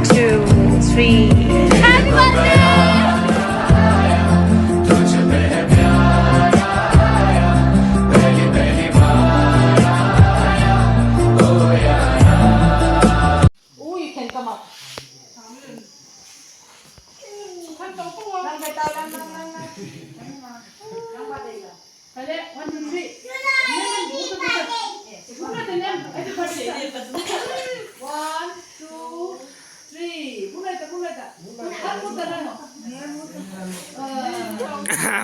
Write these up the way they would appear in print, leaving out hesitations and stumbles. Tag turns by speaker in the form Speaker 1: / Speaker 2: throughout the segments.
Speaker 1: two, three. Happy birthday!
Speaker 2: Oh, you can come up. One, two, three. One, two, three.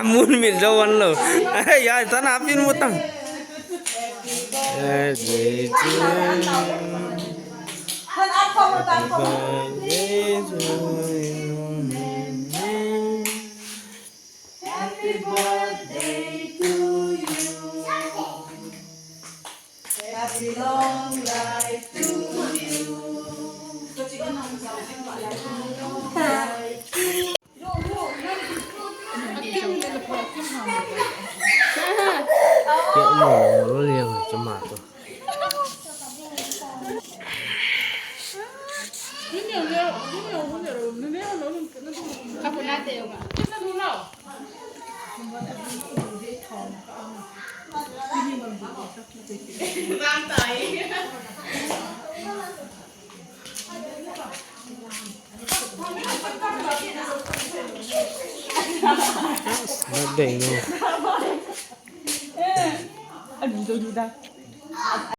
Speaker 3: Mun min jawan lo. Ya tan apin mutang. Birthday to you. Birthday to you.
Speaker 2: Happy birthday to you. Happy long life to you.
Speaker 3: Kẹo mổ nó liềng cho mà thôi. Nó đỉnh luôn.